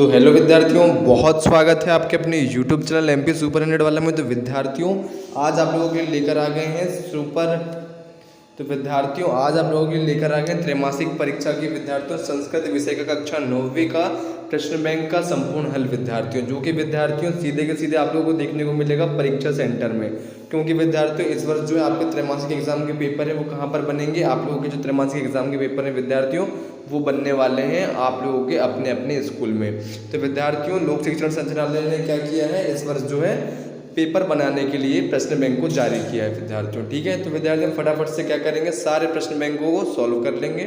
तो हेलो विद्यार्थियों, बहुत स्वागत है आपके अपने YouTube चैनल MP सुपर 100 वाला में। तो विद्यार्थियों आज आप लोगों के लिए लेकर आ गए हैं आज आप लोगों के लिए लेकर आ गए हैं त्रैमासिक परीक्षा की विद्यार्थियों संस्कृत विषय का कक्षा 9वीं का प्रश्न बैंक का संपूर्ण हल विद्यार्थियों, जो कि विद्यार्थियों सीधे के सीधे आप लोगों को देखने को मिलेगा परीक्षा सेंटर में। क्योंकि विद्यार्थियों इस वर्ष जो है आपके त्रैमासिक एग्जाम के पेपर है वो कहाँ पर बनेंगे, आप लोगों के जो त्रैमासिक एग्जाम के पेपर हैं विद्यार्थियों वो बनने वाले हैं आप लोगों के अपने अपने स्कूल में। तो विद्यार्थियों लोक शिक्षण संचालनालय ने क्या किया है, इस वर्ष जो है पेपर बनाने के लिए प्रश्न बैंक को जारी किया है विद्यार्थियों। ठीक है, तो विद्यार्थियों फटाफट से क्या करेंगे, सारे प्रश्न बैंकों को सॉल्व कर लेंगे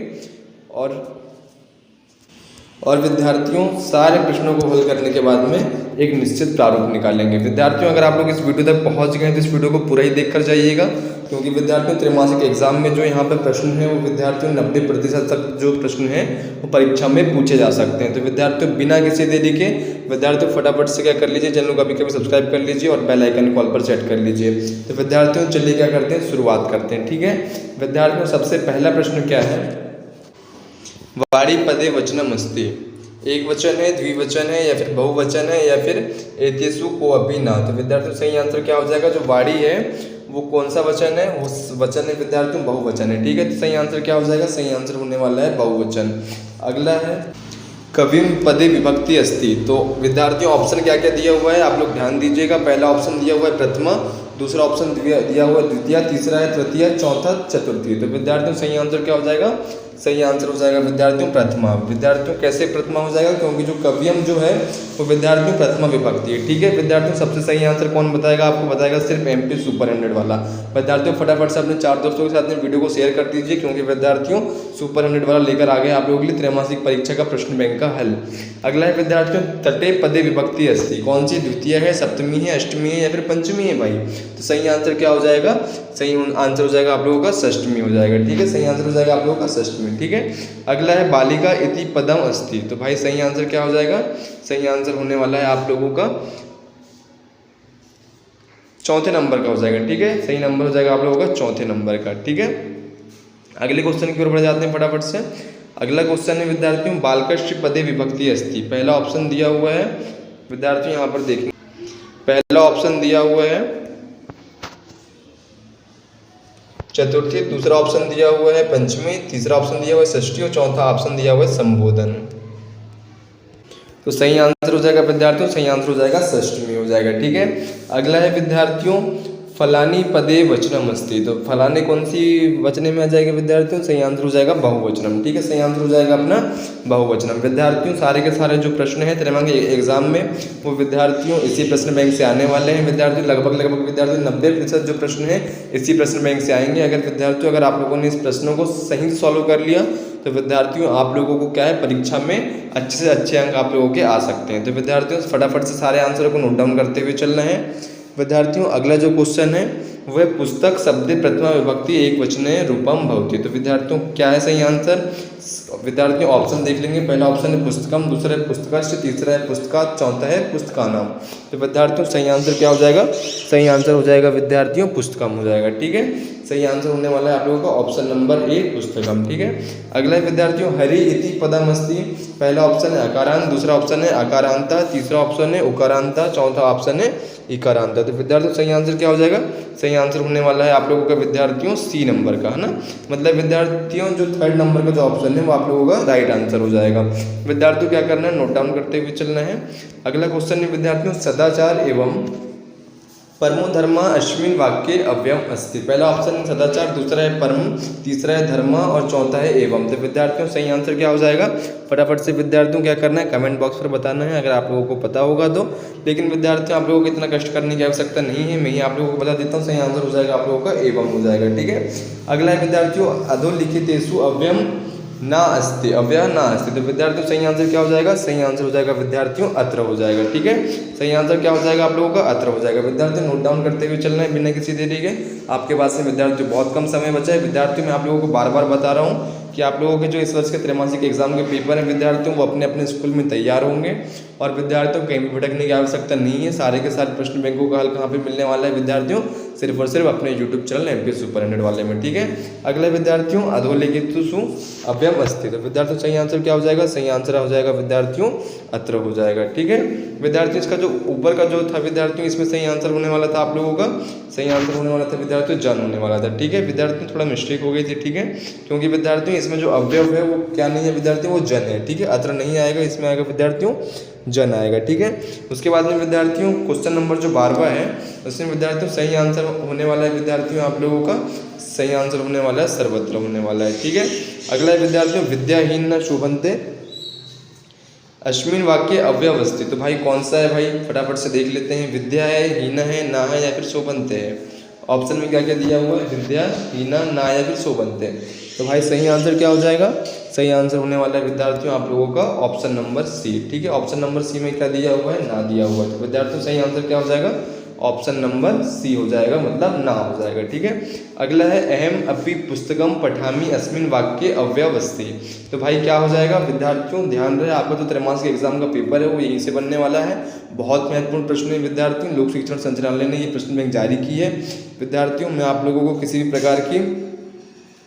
और विद्यार्थियों सारे प्रश्नों को हल करने के बाद में एक निश्चित प्रारूप निकालेंगे। विद्यार्थियों अगर आप लोग इस वीडियो तक पहुंच गए हैं तो इस वीडियो को पूरा ही देखकर जाइएगा, क्योंकि विद्यार्थियों त्रैमासिक एग्जाम में जो यहाँ पर प्रश्न है वो विद्यार्थियों 90% तक जो प्रश्न है वो परीक्षा में पूछे जा सकते हैं। तो विद्यार्थियों बिना किसी देरी के विद्यार्थियों फटाफट से क्या कर लीजिए, चैनल को कभी सब्सक्राइब कर लीजिए और बेल आइकन कॉल पर सेट कर लीजिए। तो विद्यार्थियों चलिए क्या करते हैं, शुरुआत करते हैं। ठीक है विद्यार्थियों, सबसे पहला प्रश्न क्या है, वाणी पदे वचनम अस्ति, एक वचन है, द्विवचन है या फिर बहुवचन है या फिर एतेषु को अपि न। तो विद्यार्थियों सही आंसर क्या हो जाएगा, जो वाणी है वो कौन सा वचन है, उस वचन है विद्यार्थियों बहुवचन है। ठीक है, तो सही आंसर क्या हो जाएगा, सही आंसर होने वाला है बहुवचन। अगला है कविम पदे विभक्ति अस्ति। तो विद्यार्थियों ऑप्शन क्या क्या दिया हुआ है आप लोग ध्यान दीजिएगा। पहला ऑप्शन दिया हुआ है प्रथमा, दूसरा ऑप्शन दिया हुआ है द्वितीय, तीसरा है तृतीय, चौथा चतुर्थी। तो विद्यार्थियों सही आंसर क्या हो जाएगा, सही आंसर हो जाएगा विद्यार्थियों प्रथमा। विद्यार्थियों कैसे प्रथमा हो जाएगा, क्योंकि जो कवियम जो है वो विद्यार्थियों प्रथमा विभक्ति है। ठीक है विद्यार्थियों, सबसे सही आंसर कौन बताएगा, आपको बताएगा सिर्फ MP सुपर 100 वाला। विद्यार्थियों फटाफट से अपने 4 दोस्तों के साथ में वीडियो को शेयर कर दीजिए, क्योंकि विद्यार्थियों सुपर 100 वाला लेकर आ गए आप लोगों के लिए त्रैमासिक परीक्षा का प्रश्न बैंक का हल। अगला है विद्यार्थियों तटे पदे विभक्ति अस्ति, कौन सी, द्वितीय है, सप्तमी है, अष्टमी है या फिर पंचमी है भाई। तो सही आंसर क्या हो जाएगा, सही आंसर हो जाएगा आप लोगों का षष्टमी हो जाएगा। ठीक है, सही आंसर हो जाएगा आप लोगों का षष्टमी। ठीक है, अगला है बालिका इति पदम अस्ति। तो भाई सही आंसर क्या हो जाएगा, सही आंसर होने वाला है आप लोगों का चौथे नंबर का हो जाएगा। ठीक है, सही नंबर हो जाएगा आप लोगों का चौथे नंबर का। ठीक है, अगले क्वेश्चन की ओर बढ़ जाते हैं फटाफट से। अगला क्वेश्चन है विद्यार्थियों बालकस्य पदे विभक्ति अस्ति। पहला ऑप्शन दिया हुआ है विद्यार्थियों, यहाँ पर देखेंगे पहला ऑप्शन दिया हुआ है चतुर्थी, दूसरा ऑप्शन दिया हुआ है पंचमी, तीसरा ऑप्शन दिया हुआ है षष्ठी और चौथा ऑप्शन दिया हुआ है संबोधन। तो सही आंसर हो जाएगा विद्यार्थियों, सही आंसर हो जाएगा षष्टमी हो जाएगा। ठीक है, अगला है विद्यार्थियों फलानी पदे वचनम अस्ति। तो फलाने कौन सी वचने में आ जाएगा विद्यार्थियों, सही आंसर हो जाएगा बहुवचनम। ठीक है, सही आंसर हो जाएगा अपना बहुवचनम। विद्यार्थियों सारे के सारे जो प्रश्न हैं त्रैमासिक एग्जाम में वो विद्यार्थियों इसी प्रश्न बैंक से आने वाले हैं। विद्यार्थियों लगभग विद्यार्थियों 90% जो प्रश्न हैं इसी प्रश्न बैंक से आएंगे। अगर आप लोगों ने इस प्रश्नों को सही सॉल्व कर लिया तो विद्यार्थियों आप लोगों को क्या है परीक्षा में अच्छे से अच्छे अंक आप लोगों के आ सकते हैं। तो विद्यार्थियों फटाफट से सारे आंसरों को नोट डाउन करते हुए चलना है। विद्यार्थियों अगला जो क्वेश्चन है वह पुस्तक शब्द प्रथमा विभक्ति एक वचने रूपम भवति। तो विद्यार्थियों क्या है सही आंसर, विद्यार्थियों ऑप्शन देख लेंगे। पहला ऑप्शन है पुस्तकम, दूसरा है पुस्तकाश्च, तीसरा है पुस्तका, चौथा है पुस्तकानाम। तो विद्यार्थियों सही आंसर क्या हो जाएगा, सही आंसर हो जाएगा विद्यार्थियों पुस्तकम हो जाएगा। ठीक है, सही आंसर होने वाला है आप लोगों का ऑप्शन नंबर A पुस्तकम। ठीक है, अगला है विद्यार्थियों हरि इति पदम अस्ति। पहला ऑप्शन है अकारांत, दूसरा ऑप्शन है अकारांता, तीसरा ऑप्शन है उकारांता, चौथा ऑप्शन है इकारांता। तो विद्यार्थियों सही आंसर क्या हो जाएगा, सही आंसर होने वाला है आप लोगों का विद्यार्थियों C नंबर का, है ना। मतलब विद्यार्थियों जो 3rd नंबर का जो ऑप्शन है वो आप लोगों का राइट आंसर हो जाएगा। विद्यार्थियों क्या करना है, नोट डाउन करते हुए चलना है। अगला क्वेश्चन है विद्यार्थियों सदाचार एवं परमो धर्म अश्विन वाक्य अव्ययम अस्ति। पहला ऑप्शन है सदाचार, दूसरा है परम, तीसरा है धर्म और चौथा है एवं। तो विद्यार्थियों सही आंसर क्या हो जाएगा, फटाफट से विद्यार्थियों क्या करना है कमेंट बॉक्स पर बताना है अगर आप लोगों को पता होगा तो। लेकिन विद्यार्थियों आप लोगों को इतना कष्ट करने की आवश्यकता नहीं है, मैं ही आप लोगों को बता देता हूँ। सही आंसर हो जाएगा आप लोगों का एवं हो जाएगा। ठीक है, अगला है विद्यार्थियों अधोलिखितेषु अव्ययम ना अस्ति, अव्यय ना अस्ति। तो विद्यार्थियों सही आंसर क्या हो जाएगा, सही आंसर हो जाएगा विद्यार्थियों अत्र हो जाएगा। ठीक है, सही आंसर क्या हो जाएगा आप लोगों का अत्र हो जाएगा। विद्यार्थियों नोट डाउन करते हुए चलना है बिना किसी देरी के। आपके पास में विद्यार्थियों बहुत कम समय बचा है। विद्यार्थियों मैं आप लोगों को बार बार बता रहा हूँ कि आप लोगों के जो इस वर्ष के त्रैमासिक एग्जाम के पेपर हैं विद्यार्थियों वो अपने अपने स्कूल में तैयार होंगे और विद्यार्थियों कहीं भी भटकने की आवश्यकता नहीं है। सारे के सारे प्रश्न बैंकों का हल कहाँ पे मिलने वाला है विद्यार्थियों, सिर्फ और सिर्फ अपने यूट्यूब चैनल एमपी सुपर 100 वाले में। ठीक है, अगले विद्यार्थियों अधोलिखित अव्यव अस्ति। तो विद्यार्थियों सही आंसर क्या हो जाएगा? सही आंसर हो जाएगा विद्यार्थियों अत्र हो जाएगा। ठीक है विद्यार्थियों, इसका जो ऊपर का जो था विद्यार्थियों, इसमें सही आंसर होने वाला था आप लोगों का, सही आंसर होने वाला था विद्यार्थियों जन होने वाला था। ठीक है विद्यार्थियों, थोड़ा मिस्टेक हो गई थी। ठीक है, क्योंकि विद्यार्थियों इसमें जो अवयव है वो क्या नहीं है विद्यार्थियों, वो जन है। ठीक है, अत्र नहीं आएगा, इसमें आएगा विद्यार्थियों जन आएगा। ठीक है, उसके बाद में विद्यार्थियों क्वेश्चन नंबर जो 12वां है उसमें विद्यार्थियों सही आंसर होने वाला है विद्यार्थियों आप लोगों का, सही आंसर होने वाला है सर्वत्र होने वाला है। ठीक है, अगला है विद्यार्थियों विद्याहीन न शोभन्ते अश्विन वाक्य अव्यव अस्ति। तो भाई कौन सा है भाई, फटाफट से देख लेते हैं। विद्या है, हीना है, ना है या फिर शोभन्ते है। ऑप्शन में क्या क्या दिया हुआ है? विद्या, हीना, ना या फिर शोभन्ते। तो भाई सही आंसर क्या हो जाएगा? सही आंसर होने वाला है विद्यार्थियों आप लोगों का ऑप्शन नंबर सी। ठीक है, ऑप्शन नंबर सी में क्या दिया हुआ है? ना दिया हुआ है। तो विद्यार्थियों सही आंसर क्या हो जाएगा? ऑप्शन नंबर सी हो जाएगा, मतलब ना हो जाएगा। ठीक है, अगला है अहम अपि पुस्तकम पठामि अस्मिन वाक्ये अव्यव अस्ति। तो भाई क्या हो जाएगा विद्यार्थियों, ध्यान रहे आपका जो त्रैमासिक एग्जाम का पेपर है वो यहीं से बनने वाला है। बहुत महत्वपूर्ण प्रश्न है विद्यार्थियों, लोक शिक्षण संचालनालय ने ये प्रश्न बैंक जारी की है। विद्यार्थियों मैं आप लोगों को किसी भी प्रकार की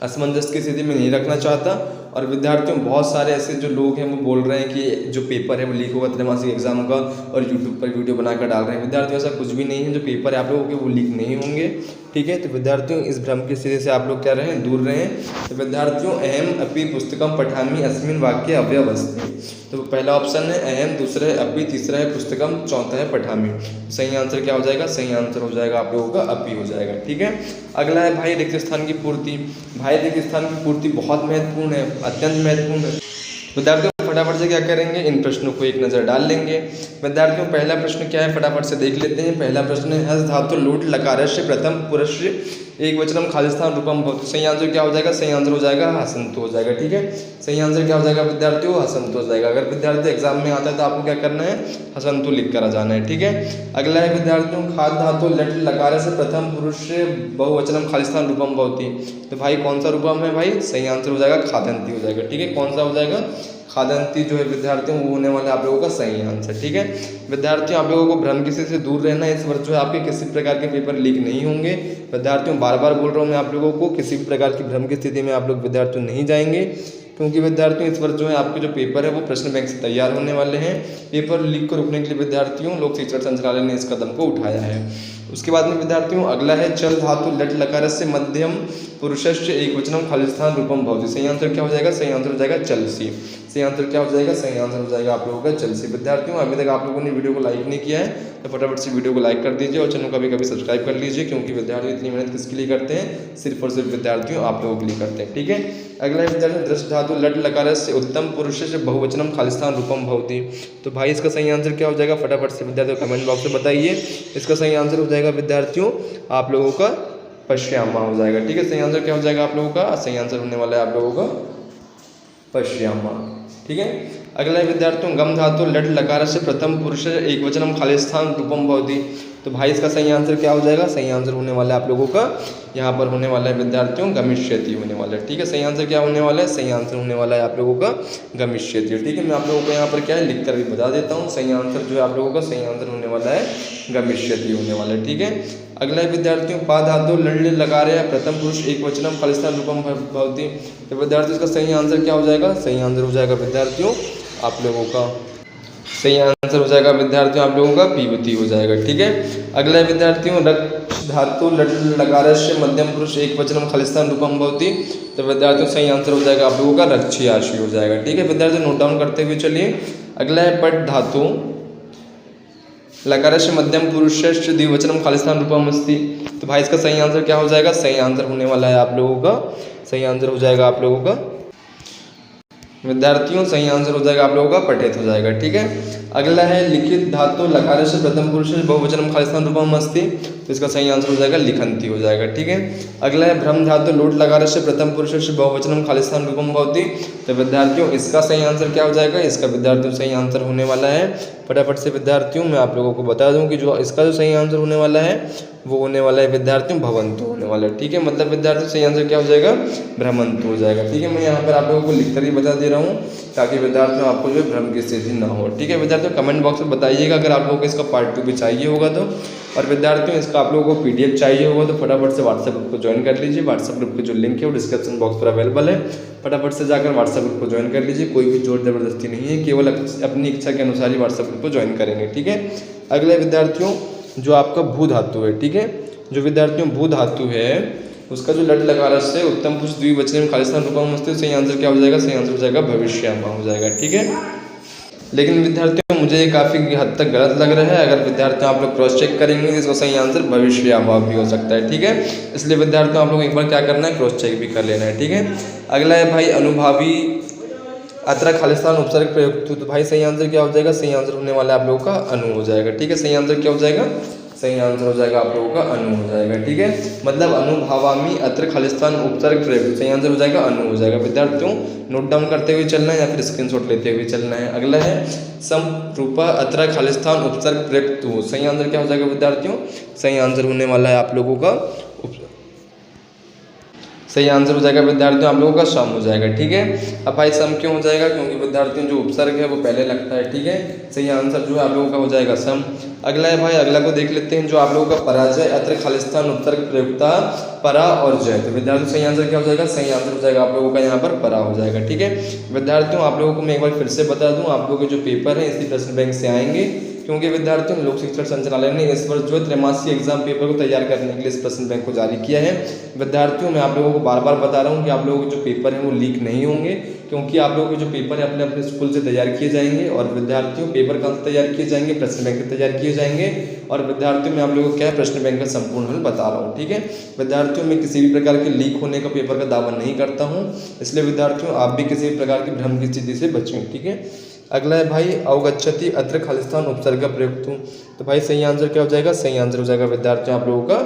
असमंजस की स्थिति में नहीं रखना चाहता। और विद्यार्थियों बहुत सारे ऐसे जो लोग हैं वो बोल रहे हैं कि जो पेपर है वो लीक होगा त्रैमासिक एग्जाम का और यूट्यूब पर वीडियो बनाकर डाल रहे हैं। विद्यार्थियों ऐसा कुछ भी नहीं है, जो पेपर है आप लोगों के वो लीक नहीं होंगे। ठीक है, तो विद्यार्थियों इस भ्रम की स्थिति से आप लोग क्या रहें, दूर रहें। तो विद्यार्थियों अहम अपि पुस्तकम पठामि अस्मिन वाक्ये अव्यव अस्ति। तो पहला ऑप्शन है अहम, दूसरा है अपि, तीसरा है पुस्तकम, चौथा है पठामि। सही आंसर क्या हो जाएगा? सही आंसर हो जाएगा आप लोगों का अपि हो जाएगा। ठीक है, अगला है भाई रिक्त स्थान की पूर्ति। भाई रिक्त स्थान की पूर्ति बहुत महत्वपूर्ण है, अत्यंत महत्वपूर्ण है। विद्यार्थियों फटाफट से क्या करेंगे, इन प्रश्नों को एक नज़र डाल लेंगे। विद्यार्थियों पहला प्रश्न क्या है, फटाफट से देख लेते हैं। पहला प्रश्न है हस धातु लूट लकारस्य प्रथम पुरुष एक वचनम खालिस्थान रूपम भवति। सही आंसर क्या हो जाएगा? सही आंसर हो जाएगा हसंत हो जाएगा। ठीक है, सही आंसर क्या हो जाएगा विद्यार्थियों? हसंत हो जाएगा। अगर विद्यार्थी एग्जाम में आता है तो आपको क्या करना है? हसंतु लिख कर आ जाना है। ठीक है, अगला है विद्यार्थियों खाद धातु लट लकार से प्रथम पुरुष बहुवचनम खालिस्थान रूपम भवति। तो भाई कौन सा रूपम है भाई? सही आंसर हो जाएगा खादंती हो जाएगा। ठीक है, कौन सा हो जाएगा? खादंती जो है विद्यार्थियों वो होने वाला है आप लोगों का सही आंसर। ठीक है विद्यार्थियों, आप लोगों को भ्रम की स्थिति से दूर रहना है। इस वर्ष जो है आपके किसी प्रकार के पेपर लीक नहीं होंगे। विद्यार्थियों बार बार बोल रहा हूँ मैं आप लोगों को, किसी भी प्रकार की भ्रम की स्थिति में आप लोग विद्यार्थियों नहीं जाएंगे, क्योंकि विद्यार्थियों इस वर्ष जो है आपके जो पेपर है वो प्रश्न बैंक से तैयार होने वाले हैं। पेपर लीक को रोकने के लिए विद्यार्थियों लोक शिक्षण संचालनालय ने इस कदम को उठाया है। उसके बाद में विद्यार्थियों अगला है चल धातु लट लकार से मध्यम पुरुषस्य एक वचनम खालिस्थान रूपम भवति। सही आंसर क्या हो जाएगा? सही आंसर हो जाएगा चलसी। सही आंसर क्या हो जाएगा? सही आंसर हो जाएगा आप लोगों का चलसी। विद्यार्थियों अभी तक आप लोगों ने वीडियो को लाइक नहीं किया है तो फटाफट से वीडियो को लाइक कर दीजिए और चैनल को कभी सब्सक्राइब कर लीजिए, क्योंकि विद्यार्थी इतनी मेहनत किसके लिए करते हैं? सिर्फ और सिर्फ विद्यार्थियों आप लोगों के लिए करते हैं। ठीक है, अगला है विद्यार्थी दृष्ट धातु लट लकार से उत्तम पुरुष से बहुवचनम खालिस्थान रूपम भवति। तो भाई इसका सही आंसर क्या हो जाएगा? फटाफट से विद्यार्थियों कमेंट बॉक्स में बताइए। इसका सही आंसर हो जाएगा विद्यार्थियों आप लोगों का पश्यामा हो जाएगा। ठीक है, सही आंसर क्या हो जाएगा आप लोगों का? सही आंसर होने वाला है आप लोगों का पश्यामा। ठीक है, अगला है विद्यार्थियों गम धातु लट लकार से प्रथम पुरुष एक वचनम खालिस्थान रूपम भवति। तो भाई इसका सही आंसर क्या हो जाएगा? सही आंसर होने वाला है आप लोगों का यहाँ पर होने वाला है विद्यार्थियों गमिष्यति होने वाला है। ठीक है, सही आंसर क्या होने वाला है? सही आंसर होने वाला है आप लोगों का गमिष्यति। ठीक है, मैं आप लोगों को यहाँ पर क्या है लिख कर भी बता देता हूँ। सही आंसर जो है आप लोगों का सही आंसर होने वाला है गमिष्यति होने वाला है। ठीक है, अगला है विद्यार्थियों पा धातु लड़ लकार प्रथम पुरुष एक वचनम खालिस्थान रूपम भवति। तो विद्यार्थियों इसका सही आंसर क्या हो जाएगा? सही आंसर हो जाएगा विद्यार्थियों आप लोगों का सही आंसर हो जाएगा विद्यार्थियों आप लोगों का पीवती हो जाएगा। ठीक है, अगला है विद्यार्थियों रक्ष धातु लट लकार से मध्यम पुरुष एक वचनम खालिस्थान रूपम भवति। तो विद्यार्थियों सही आंसर हो जाएगा आप लोगों का रक्षियाशी हो जाएगा। ठीक है विद्यार्थियों, नोट डाउन करते हुए चलिए। अगला है पट धातु लकार से मध्यम पुरुष द्विवचनम खालिस्थान रूपम अस्ति। तो भाई इसका सही आंसर क्या हो जाएगा? सही आंसर होने वाला है आप लोगों का सही आंसर हो जाएगा आप लोगों का विद्यार्थियों सही आंसर हो जाएगा आप लोगों का पठित हो जाएगा। ठीक है, अगला है लिखित धातु लकार से प्रथम पुरुष बहुवचनम खालिस्थान रूपम अस्ति। तो इसका सही आंसर हो जाएगा लिखंती हो जाएगा। ठीक है, अगला है भ्रम धातु लोट लकार से प्रथम पुरुष बहुवचनम खालिस्थान रूपम भवति। तो विद्यार्थियों इसका सही आंसर क्या हो जाएगा? इसका विद्यार्थियों सही आंसर होने वाला है, फटाफट से विद्यार्थियों मैं आप लोगों को बता दूं कि जो इसका जो सही आंसर होने वाला है वो होने वाला है विद्यार्थियों भवंतु होने वाला है। ठीक है, मतलब विद्यार्थियों सही आंसर क्या हो जाएगा? भ्रमंतु हो जाएगा। ठीक है, मैं यहाँ पर आप लोगों को लिख कर ही बता दे रहा हूँ ताकि विद्यार्थियों आपको जो है भ्रम की स्थिति ना हो। ठीक है विद्यार्थियों, कमेंट बॉक्स में बताइएगा अगर आप लोगों को इसका पार्ट 2 भी चाहिए होगा तो। और विद्यार्थियों इसका आप लोगों को PDF चाहिए होगा तो फटाफट से व्हाट्सएप ग्रुप को ज्वाइन कर लीजिए। व्हाट्सएप ग्रुप की जो लिंक है वो डिस्क्रिप्शन बॉक्स पर अवेलेबल है, फटाफट से जाकर व्हाट्सएप ग्रुप को ज्वाइन कर लीजिए। कोई भी जोर जबरदस्ती नहीं है, केवल अपनी इच्छा के अनुसार ही व्हाट्सएप ग्रुप को ज्वाइन करेंगे। ठीक है, अगले विद्यार्थियों जो आपका भू धातु है, ठीक है, जो विद्यार्थियों भू धातु है उसका जो लट लगा रस है उत्तम पुरुष द्विवचन में खालिस्तान रूपम मस्ते, सही आंसर क्या हो जाएगा? सही आंसर हो जाएगा भविष्यामा हो जाएगा। ठीक है, लेकिन विद्यार्थियों मुझे ये काफ़ी हद तक गलत लग रहा है। अगर विद्यार्थियों आप लोग क्रॉस चेक करेंगे तो इसका सही आंसर भविष्यामा भी हो सकता है। ठीक है, इसलिए विद्यार्थियों आप लोग एक बार क्या करना है, क्रॉस चेक भी कर लेना है। ठीक है, अगला है भाई अनुभावी अत्र खालिस्तान उपसर्ग प्रयुक्त, तो भाई सही आंसर क्या हो जाएगा? सही आंसर होने वाला है आप लोगों का अनु हो जाएगा। ठीक है, सही आंसर क्या हो जाएगा? सही आंसर हो जाएगा आप लोगों का अनु हो जाएगा। ठीक है, मतलब अनुभावामी अत्र खालिस्तान उपसर्ग प्रयुक्त, सही आंसर हो जाएगा अनु हो जाएगा। विद्यार्थियों नोट डाउन करते हुए चलना है या फिर स्क्रीनशॉट लेते हुए चलना है। अगला है समरूपा अत्र खालिस्तान उपसर्ग प्रयुक्त, सही आंसर क्या हो जाएगा विद्यार्थियों? सही आंसर होने वाला है आप लोगों का सही आंसर हो जाएगा विद्यार्थियों आप लोगों का सम हो जाएगा। ठीक है, अब भाई सम क्यों हो जाएगा? क्योंकि विद्यार्थियों जो उपसर्ग है वो पहले लगता है। ठीक है, सही आंसर जो है आप लोगों का हो जाएगा सम। अगला है भाई, अगला को देख लेते हैं, जो आप लोगों का पराजय अत्र खालिस्तान उपसर्ग प्रयुक्ता परा और जय, तो विद्यार्थियों सही आंसर क्या हो जाएगा? सही आंसर हो जाएगा आप लोगों का यहाँ पर परा हो जाएगा। ठीक है विद्यार्थियों, आप लोगों को मैं एक बार फिर से बता दूँ, आप लोगों के जो पेपर है इसी प्रश्न बैंक से आएंगे, क्योंकि विद्यार्थियों लोक शिक्षण संचालय ने इस वर्ष जो त्रैमासिक एग्जाम पेपर को तैयार करने के लिए इस प्रश्न बैंक को जारी किया है। विद्यार्थियों मैं आप लोगों को बार बार बता रहा हूँ कि आप लोगों के जो पेपर हैं वो लीक नहीं होंगे, क्योंकि आप लोगों के जो पेपर है अपने अपने स्कूल से तैयार किए जाएंगे। और विद्यार्थियों पेपर कहाँ से तैयार किए जाएंगे? प्रश्न बैंक से तैयार किए जाएंगे। और विद्यार्थियों मैं आप लोगों को क्या है, प्रश्न बैंक का संपूर्ण हल बता रहा हूँ। ठीक है विद्यार्थियों, मैं किसी भी प्रकार के लीक होने का पेपर का दावा नहीं करता हूँ, इसलिए विद्यार्थियों आप भी किसी भी प्रकार की भ्रम की स्थिति से बचें। ठीक है, अगला है भाई अवगच्छति अत्र खालिस्तान उपसर्ग प्रयुक्त, तो भाई सही आंसर क्या हो जाएगा? सही आंसर हो जाएगा विद्यार्थियों आप लोगों का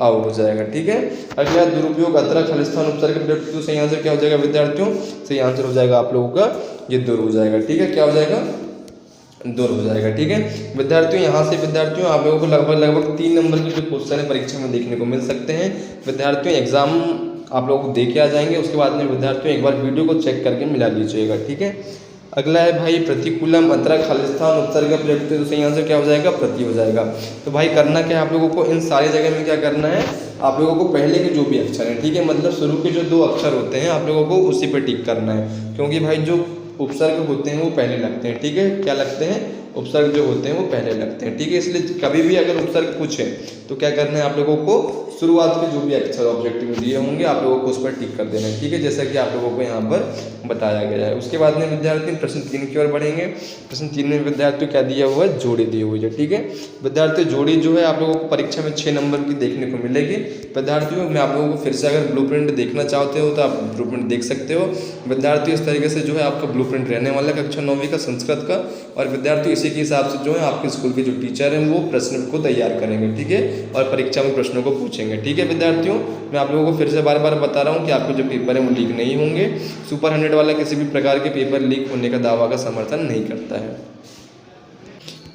आव हो जाएगा। ठीक है, अगला दुरुपयोग अत्र खालिस्तान उपसर्ग प्रयुक्त, तो सही आंसर क्या हो जाएगा विद्यार्थियों? सही आंसर हो जाएगा आप लोगों का ये दूर हो जाएगा। ठीक है, क्या हो जाएगा? दूर हो जाएगा। ठीक है विद्यार्थियों, यहाँ से विद्यार्थियों आप लोगों को लगभग 3 नंबर के जो क्वेश्चन है परीक्षा में देखने को मिल सकते हैं। विद्यार्थियों एग्जाम आप लोगों को दे के आ जाएंगे, उसके बाद में विद्यार्थियों एक बार वीडियो को चेक करके मिला लीजिएगा। ठीक है, अगला है भाई प्रतिकूलम अत्र खालिस्तान उपसर्ग प्रयुक्त, तो सही आंसर क्या हो जाएगा? प्रति हो जाएगा। तो भाई करना क्या है आप लोगों को, इन सारी जगह में क्या करना है, आप लोगों को पहले के जो भी अक्षर हैं, ठीक है, मतलब शुरू के जो 2 अक्षर होते हैं आप लोगों को उसी पे टिक करना है, क्योंकि भाई जो उपसर्ग होते हैं वो पहले लगते हैं। ठीक है, क्या लगते हैं? उपसर्ग जो होते हैं वो पहले लगते हैं। ठीक है, इसलिए कभी भी अगर उपसर्ग पूछे तो क्या करना है आप लोगों को, शुरुआत में जो भी अक्षर ऑब्जेक्टिव में दिए होंगे आप लोगों को उस पर टिक कर देना है। ठीक है, जैसा कि आप लोगों को यहाँ पर बताया गया है। उसके बाद में विद्यार्थी प्रश्न 3 की ओर बढ़ेंगे। प्रश्न 3 में विद्यार्थियों क्या दिया हुआ है? जोड़ी दी हुई है। ठीक है विद्यार्थी, जोड़ी जो है आप लोगों को परीक्षा में 6 नंबर की देखने को मिलेगी। विद्यार्थियों मैं आप लोगों को फिर से अगर ब्लूप्रिंट देखना चाहते हो तो आप ब्लूप्रिंट देख सकते हो। विद्यार्थी इस तरीके से जो है आपका ब्लूप्रिंट रहने वाला है कक्षा 9वीं का संस्कृत का, और विद्यार्थी इसी के हिसाब से जो है आपके स्कूल के जो टीचर हैं वो प्रश्न को तैयार करेंगे। ठीक है, और परीक्षा में प्रश्नों को पूछेंगे। ठीक है विद्यार्थियों, मैं आप लोगों को फिर से बार बार बता रहा हूँ कि आपके जो पेपर हैं वो लीक नहीं होंगे। सुपर 100 वाला किसी भी प्रकार के पेपर लीक होने का दावा का समर्थन नहीं करता है।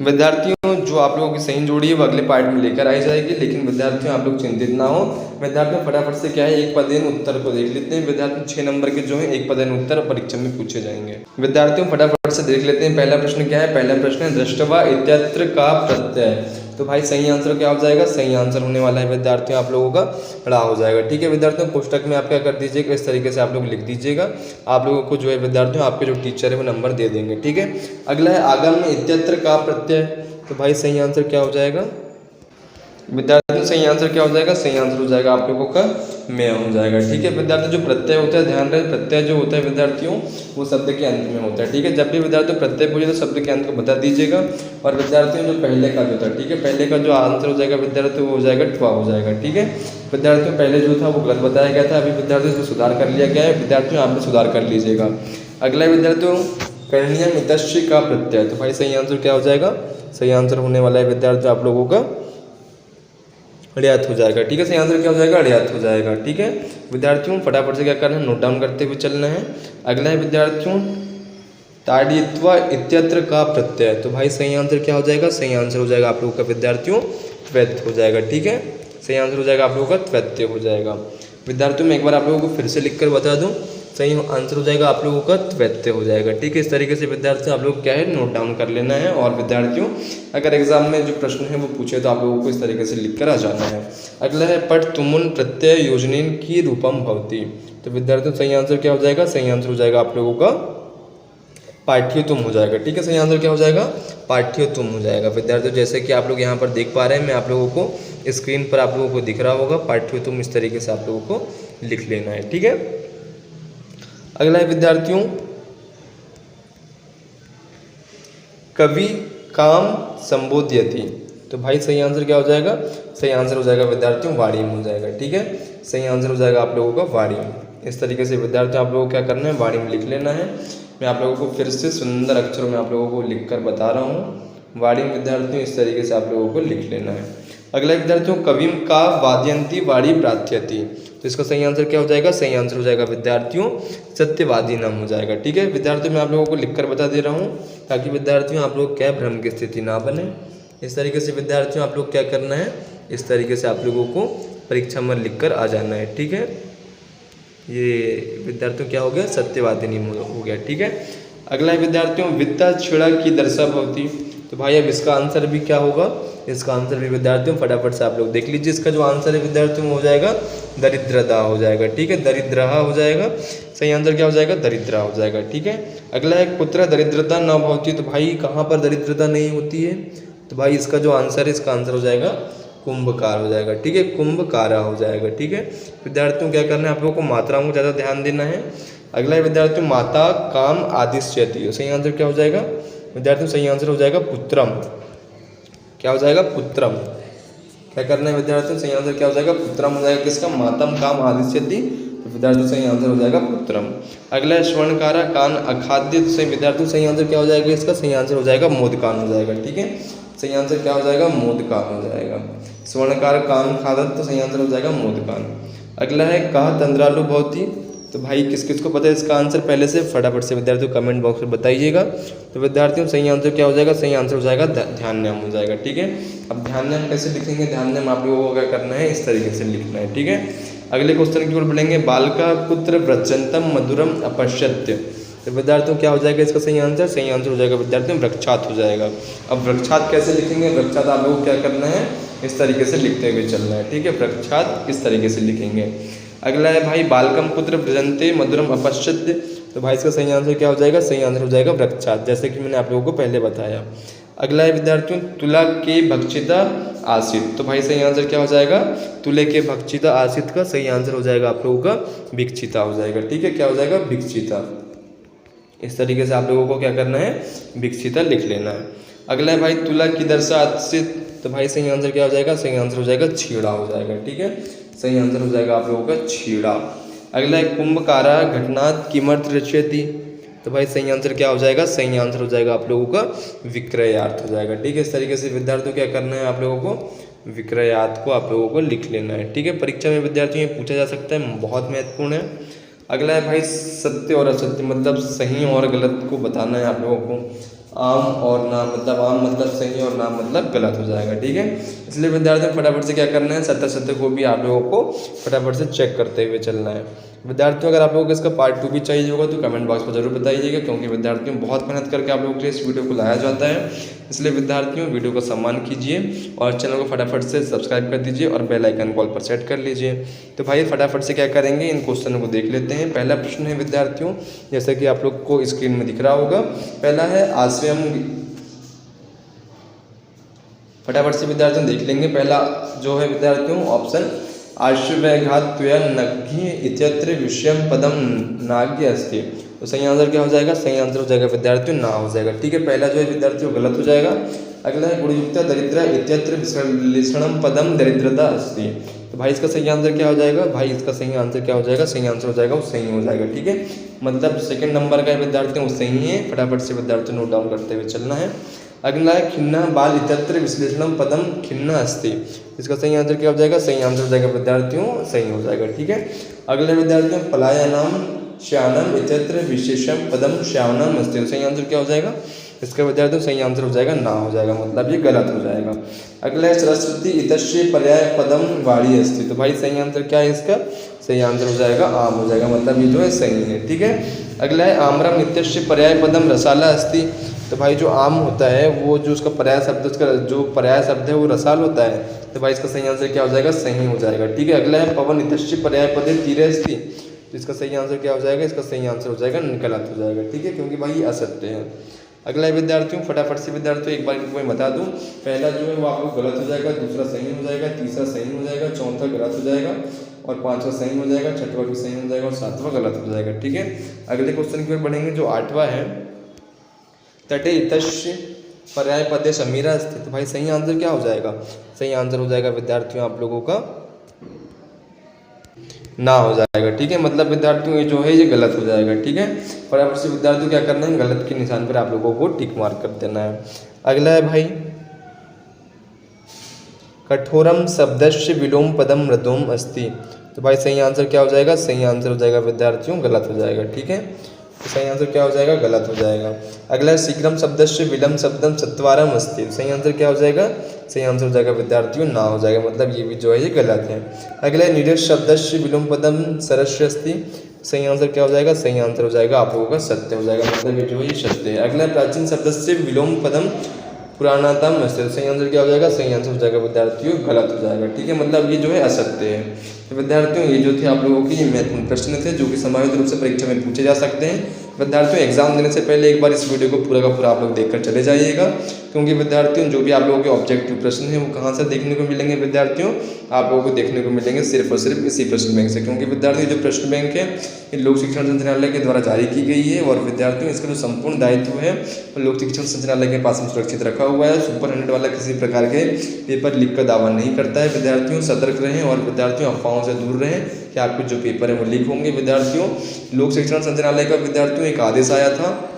विद्यार्थियों जो आप लोगों की सही जोड़ी है वो अगले पार्ट में लेकर आई जाएगी, लेकिन विद्यार्थियों आप लोग चिंतित ना हो। विद्यार्थियों फटाफट से क्या है, एक पदेन उत्तर को देख लेते हैं। विद्यार्थियों 6 नंबर के जो है एक पदेन उत्तर परीक्षा में पूछे जाएंगे। विद्यार्थियों फटाफट से देख लेते हैं पहला प्रश्न क्या है। पहला प्रश्न है दृष्टवा इत्यत्र का प्रत्यय, तो भाई सही आंसर क्या हो जाएगा? सही आंसर होने वाला है विद्यार्थियों आप लोगों का ड़ा हो जाएगा। ठीक है विद्यार्थियों, पुस्तक में आप क्या कर दीजिएगा, इस तरीके से आप लोग लिख दीजिएगा। आप लोगों को जो है विद्यार्थियों आपके जो टीचर है वो नंबर दे देंगे। ठीक है, अगला है आगम में इत्यत्र का प्रत्यय, तो भाई सही आंसर क्या हो जाएगा विद्यार्थियों? सही आंसर क्या हो जाएगा? सही आंसर हो जाएगा आप लोगों का में हो जाएगा। ठीक है विद्यार्थियों, जो प्रत्यय होता है ध्यान रहे, प्रत्यय जो होता है विद्यार्थियों वो शब्द के अंत में होता है। ठीक है, जब भी विद्यार्थियों प्रत्यय पूछे तो शब्द के अंत को बता दीजिएगा। और विद्यार्थियों जो पहले का जो था, ठीक है, पहले का जो आंसर हो जाएगा विद्यार्थियों वो हो जाएगा ट्वा हो जाएगा। ठीक है विद्यार्थियों, पहले जो था वो गलत बताया गया था, अभी विद्यार्थियों से सुधार कर लिया गया है। विद्यार्थियों आप भी सुधार कर लीजिएगा। अगला विद्यार्थियों करणीय मितश्री का प्रत्यय, तो भाई सही आंसर क्या हो जाएगा? सही आंसर होने वाला है विद्यार्थियों आप लोगों का अड़ियात हो जाएगा। ठीक है, सही आंसर क्या हो जाएगा? अड़ियात हो जाएगा। ठीक है विद्यार्थियों, फटाफट से क्या करना है, नोट डाउन करते हुए चलना है। अगला है विद्यार्थियों ताड़ित्वा इत्यत्र का प्रत्यय, तो भाई सही आंसर क्या हो जाएगा? सही आंसर हो जाएगा आप लोगों का विद्यार्थियों त्वैत हो जाएगा। ठीक है, सही आंसर हो जाएगा आप लोगों का त्वैत्य हो जाएगा। विद्यार्थियों मैं एक बार आप लोगों को फिर से लिख कर बता दूँ, सही आंसर हो जाएगा आप लोगों का द्वैत्य हो जाएगा। ठीक है, इस तरीके से विद्यार्थियों आप लोग क्या है नोट डाउन कर लेना है। और विद्यार्थियों अगर एग्जाम में जो प्रश्न है वो पूछे तो आप लोगों को इस तरीके से लिख कर आ जाना है। अगला है पठ तुमुन प्रत्यय योजनेन की रूपम भवती। तो विद्यार्थियों सही आंसर क्या हो जाएगा, सही आंसर हो जाएगा आप लोगों का पाठ्यतुम हो जाएगा। ठीक है, सही आंसर क्या हो जाएगा, पाठ्यतुम हो जाएगा। विद्यार्थियों जैसे कि आप लोग यहाँ पर देख पा रहे हैं, मैं आप लोगों को स्क्रीन पर आप लोगों को दिख रहा होगा, पाठ्यतुम इस तरीके से आप लोगों को लिख लेना है। ठीक है, अगला है विद्यार्थियों कवि काम संबोध्यति। तो भाई सही आंसर क्या हो जाएगा, सही आंसर हो जाएगा विद्यार्थियों वाणिम हो जाएगा। ठीक है, सही आंसर हो जाएगा आप लोगों का वाणिम। इस तरीके से विद्यार्थियों आप लोगों को क्या करना है, वाणिम लिख लेना है। मैं आप लोगों को फिर से सुंदर अक्षरों में आप लोगों को लिख कर बता रहा हूँ, वाणिम विद्यार्थियों इस तरीके से आप लोगों को लिख लेना है। अगला विद्यार्थियों कविम का वाद्यंती वाणी प्रार्थ्यति। तो इसका सही आंसर क्या हो जाएगा, सही आंसर हो जाएगा विद्यार्थियों सत्यवादी नाम हो जाएगा। ठीक है विद्यार्थियों मैं आप लोगों को लिख कर बता दे रहा हूँ ताकि विद्यार्थियों आप लोग क्या भ्रम की स्थिति ना बने। इस तरीके से विद्यार्थियों आप लोग क्या करना है, इस तरीके से आप लोगों को परीक्षा में लिख कर आ जाना है। ठीक है, ये विद्यार्थियों क्या हो गया, सत्यवादिनी हो गया। ठीक है, अगला है विद्यार्थियों वित्ता छिड़ा की दर्शा भवती। तो भाई अब इसका आंसर भी क्या होगा, इसका आंसर भी विद्यार्थियों फटाफट से आप लोग देख लीजिए। इसका जो आंसर है विद्यार्थियों हो जाएगा दरिद्रता हो जाएगा। ठीक है, दरिद्रहा हो जाएगा, सही आंसर क्या हो जाएगा, दरिद्रा हो जाएगा। ठीक है, अगला है कुत्र दरिद्रता न भवती। तो भाई कहाँ पर दरिद्रता नहीं होती है, तो भाई इसका जो आंसर है इसका आंसर हो जाएगा कुंभकार हो जाएगा। ठीक है, कुंभकारा हो जाएगा। ठीक है विद्यार्थियों क्या करना है, आप लोगों को मात्राओं को ज़्यादा ध्यान देना है। अगला है विद्यार्थियों माता काम आदिश्यति। सही आंसर क्या हो जाएगा विद्यार्थियों, सही आंसर हो जाएगा पुत्रम। क्या हो जाएगा, पुत्रम। क्या करना है विद्यार्थियों, सही आंसर क्या हो जाएगा, पुत्रम हो जाएगा। किसका, मातम काम आदिश्यति। तो विद्यार्थियों सही आंसर हो जाएगा पुत्रम। अगला है स्वर्णकारा कान अखाद्य। तो सही विद्यार्थियों सही आंसर क्या हो जाएगा, इसका सही आंसर हो जाएगा मोदकान हो जाएगा। ठीक है, सही आंसर क्या हो जाएगा, मोदकान हो जाएगा। स्वर्णकार कान खादत, तो सही आंसर हो जाएगा मोदकान। अगला है कहा तंद्रालु भवती। तो भाई किस किस को पता है इसका आंसर, पहले से फटाफट से विद्यार्थियों कमेंट बॉक्स में बताइएगा। तो विद्यार्थियों सही आंसर क्या हो जाएगा, सही आंसर हो जाएगा ध्यानम हो जाएगा। ठीक है, अब ध्यानम कैसे लिखेंगे, ध्यानम आप लोगों को क्या करना है, इस तरीके से लिखना है। ठीक है, अगले क्वेश्चन की ओर बढ़ेंगे। बालका पुत्र व्रजंतम मधुरम अपश्यत्य। तो विद्यार्थियों क्या हो जाएगा इसका सही आंसर, सही आंसर हो जाएगा विद्यार्थियों वृक्षात हो जाएगा। अब वृक्षात कैसे लिखेंगे, वृक्षात आप लोगों को क्या करना है, इस तरीके से लिखते हुए चलना है। ठीक है, वृक्षात इस तरीके से लिखेंगे। अगला है भाई बालकम पुत्र व्रजंते मधुरम अपश्यत्य। तो भाई इसका सही आंसर क्या हो जाएगा, सही आंसर हो जाएगा वृक्षात, जैसे कि मैंने आप लोगों को पहले बताया। अगला है विद्यार्थियों तुला के भक्षिता आसित। तो भाई सही आंसर क्या हो जाएगा, तुले के भक्षिता आसित का सही आंसर हो जाएगा आप लोगों का भिक्षिता हो जाएगा। ठीक है, क्या हो जाएगा, भिक्षिता। इस तरीके से आप लोगों को क्या करना है, भिक्षिता लिख लेना है। अगला है भाई तुला की दर्शा आसित। तो भाई सही आंसर क्या हो जाएगा, सही आंसर हो जाएगा छीड़ा हो जाएगा। ठीक है, सही आंसर हो जाएगा आप लोगों का छीड़ा। अगला है कुंभकारा घटनात् किमर्थ रचयति। तो भाई सही आंसर क्या हो जाएगा, सही आंसर हो जाएगा आप लोगों का विक्रयार्थ हो जाएगा। ठीक है, इस तरीके से विद्यार्थियों क्या करना है, आप लोगों को विक्रयार्थ को आप लोगों को लिख लेना है। ठीक है, परीक्षा में विद्यार्थियों ये पूछा जा सकता है, बहुत महत्वपूर्ण है। अगला है भाई सत्य और असत्य, मतलब सही और गलत को बताना है आप लोगों को। आम और ना मतलब आम मतलब सही और ना मतलब गलत हो जाएगा। ठीक है, इसलिए विद्यार्थियों फटाफट से क्या करना है, सत्य सत्य को भी आप लोगों को फटाफट से चेक करते हुए चलना है। विद्यार्थियों अगर आप लोगों को इसका पार्ट 2 भी चाहिए होगा तो कमेंट बॉक्स में जरूर बताइएगा, क्योंकि विद्यार्थियों बहुत मेहनत करके आप लोगों के लिए इस वीडियो को लाया जाता है। इसलिए विद्यार्थियों वीडियो को सम्मान कीजिए और चैनल को फटाफट से सब्सक्राइब कर दीजिए और बेल आइकन कॉल पर सेट कर लीजिए। तो भाई फटाफट से क्या करेंगे, इन क्वेश्चनों को देख लेते हैं। पहला प्रश्न है विद्यार्थियों, जैसे कि आप लोग को स्क्रीन में दिख रहा होगा, पहला है आश्रम। फटाफट से विद्यार्थियों देख लेंगे। पहला जो है विद्यार्थियों ऑप्शन आश्रयघात्वया नग्घि इत्यत्र विषयम पदम नाग्य अस्ति। तो सही आंसर क्या हो जाएगा, सही आंसर हो जाएगा विद्यार्थियों ना हो जाएगा। ठीक है, पहला जो है विद्यार्थियों गलत हो जाएगा। अगला है गुणयुक्त दरिद्र इत्यत्र विश्लेषणम पदम दरिद्रता अस्ति। तो भाई इसका सही आंसर क्या हो जाएगा, भाई इसका सही आंसर क्या हो जाएगा, सही आंसर हो जाएगा वो सही हो जाएगा। ठीक है, मतलब सेकंड नंबर का विद्यार्थियों वो सही है। फटाफट से विद्यार्थियों नोट डाउन करते हुए चलना है। अगला है खिन्ना बाल इत्यत्र विश्लेषणम पदम खिन्ना अस्ति। इसका सही आंसर क्या हो जाएगा, सही आंसर हो जाएगा विद्यार्थियों सही हो जाएगा। ठीक है, अगले विद्यार्थियों पलायनम श्यानम इत्यत्र विशेषम पदम श्यावनम अस्ति। सही आंसर क्या हो जाएगा, इसका विद्यार्थियों सही आंसर हो जाएगा ना हो जाएगा, मतलब ये गलत हो जाएगा। अगला है सरस्वती इतश्य पर्याय पदम वाणी अस्ति। तो भाई सही आंसर क्या है इसका, सही आंसर हो जाएगा आम हो जाएगा, मतलब ये जो है सही है। ठीक है, अगला है आम्रम इत्यस्य पर्याय पदम रसाला अस्ति। तो भाई जो आम होता है वो जो उसका पर्याय शब्द, उसका जो पर्याय शब्द है वो रसाल होता है, तो भाई इसका सही आंसर क्या हो जाएगा, सही हो जाएगा। ठीक है, अगला है पवन इत्यस्य पर्याय पदे तीरे अस्ति। तो इसका सही आंसर क्या हो जाएगा, इसका सही आंसर हो जाएगा गलत हो जाएगा। ठीक है, क्योंकि भाई ये असत्य है। अगला विद्यार्थियों फटाफट से विद्यार्थियों एक बार इनको मैं बता दूं, पहला जो है वो आपको गलत हो जाएगा, दूसरा सही हो जाएगा, तीसरा सही हो जाएगा, चौथा गलत हो जाएगा और पांचवा सही हो जाएगा, छठवां भी सही हो जाएगा और सातवां गलत हो जाएगा। ठीक है, अगले क्वेश्चन की ओर बढ़ेंगे जो आठवां है, तटे इतस्य पर्याय पदे समीरा स्थित। तो भाई सही आंसर क्या हो जाएगा, सही आंसर हो जाएगा विद्यार्थियों आप लोगों का ना हो जाएगा। ठीक है, मतलब विद्यार्थियों ये जो है ये गलत हो जाएगा। ठीक है, फटाफट से विद्यार्थियों क्या करना है, गलत के निशान पर आप लोगों को टिक मार्क कर देना है। अगला है भाई कठोरम शब्दस्य विलोम पदम मृदुम अस्ति। तो भाई सही आंसर क्या हो जाएगा, सही आंसर हो जाएगा विद्यार्थियों गलत हो जाएगा। ठीक है, तो सही आंसर क्या हो जाएगा, गलत हो जाएगा। अगला शीघ्रम शब्दस्य विलम शब्दम सत्वारम अस्ति। सही आंसर क्या हो जाएगा, सही आंसर हो जाएगा विद्यार्थियों ना हो जाएगा, मतलब ये भी जो है ये गलत है। अगला नीरज शब्दस्य विलोम पदम सरस्य अस्ति। सही आंसर क्या हो जाएगा, सही आंसर हो जाएगा आप लोगों का सत्य हो जाएगा, मतलब ये जो है ये सत्य है। अगला प्राचीन शब्दस्य विलोम पदम पुराणातम अस्ति। सही आंसर क्या हो जाएगा, सही आंसर हो जाएगा विद्यार्थियों गलत हो जाएगा। ठीक है, मतलब ये जो है असत्य है। तो विद्यार्थियों ये जो थे आप लोगों की महत्वपूर्ण प्रश्न थे जो कि संभावित रूप से परीक्षा में पूछे जा सकते हैं। विद्यार्थियों एग्जाम देने से पहले एक बार इस वीडियो को पूरा का पूरा आप लोग देखकर चले जाइएगा, क्योंकि विद्यार्थियों जो भी आप लोगों के ऑब्जेक्टिव प्रश्न हैं वो कहाँ से देखने को मिलेंगे विद्यार्थियों, आप लोगों को देखने को मिलेंगे सिर्फ और सिर्फ इसी प्रश्न बैंक से, क्योंकि विद्यार्थियों जो प्रश्न बैंक है ये लोक शिक्षण संचालनालय के द्वारा जारी की गई है और विद्यार्थियों इसका जो संपूर्ण दायित्व है वो लोक शिक्षण संचालनालय के पास में सुरक्षित रखा हुआ है। सुपर 100 वाला किसी प्रकार के पेपर लीक का दावा नहीं करता है। विद्यार्थियों सतर्क रहें और विद्यार्थियों अफवाहों से दूर रहें कि आपके जो पेपर है वो लीक होंगे। विद्यार्थियों लोक शिक्षण संचालनालय का विद्यार्थियों एक आदेश आया था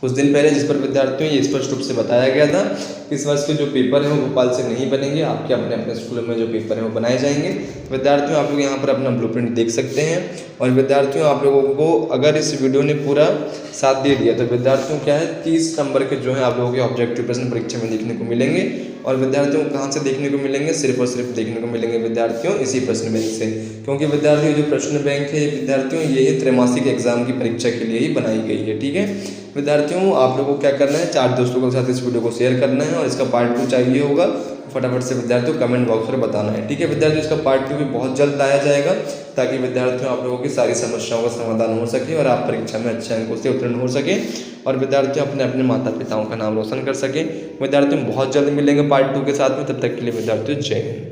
कुछ दिन पहले, जिस पर विद्यार्थियों ये स्पष्ट रूप से बताया गया था कि इस वर्ष के जो पेपर हैं वो भोपाल से नहीं बनेंगे, आपके अपने अपने स्कूलों में जो पेपर हैं वो बनाए जाएंगे। विद्यार्थियों आप लोग यहाँ पर अपना ब्लूप्रिंट देख सकते हैं और विद्यार्थियों आप लोगों को अगर इस वीडियो ने पूरा साथ दे दिया तो विद्यार्थियों क्या है 30 नंबर के जो है आप लोगों के ऑब्जेक्टिव प्रश्न परीक्षा में देखने को मिलेंगे। और विद्यार्थियों को कहाँ से देखने को मिलेंगे, सिर्फ और सिर्फ देखने को मिलेंगे विद्यार्थियों इसी प्रश्न बैंक से, क्योंकि विद्यार्थियों जो प्रश्न बैंक है विद्यार्थियों ये त्रैमासिक एग्जाम की परीक्षा के लिए ही बनाई गई है। ठीक है विद्यार्थियों, आप लोगों को क्या करना है, 4 दोस्तों के साथ इस वीडियो को शेयर करना है और इसका पार्ट 2 चाहिए होगा फटाफट से विद्यार्थियों कमेंट बॉक्स में बताना है। ठीक है विद्यार्थियों, इसका पार्ट 2 भी बहुत जल्द लाया जाएगा ताकि विद्यार्थियों आप लोगों की सारी समस्याओं का समाधान हो सके और आप परीक्षा में अच्छे अंकों से उत्तीर्ण हो सके और विद्यार्थियों अपने अपने माता पिताओं का नाम रोशन कर सके। विद्यार्थियों बहुत जल्द मिलेंगे पार्ट 2 के साथ में, तब तक के लिए विद्यार्थियों जय हिंद।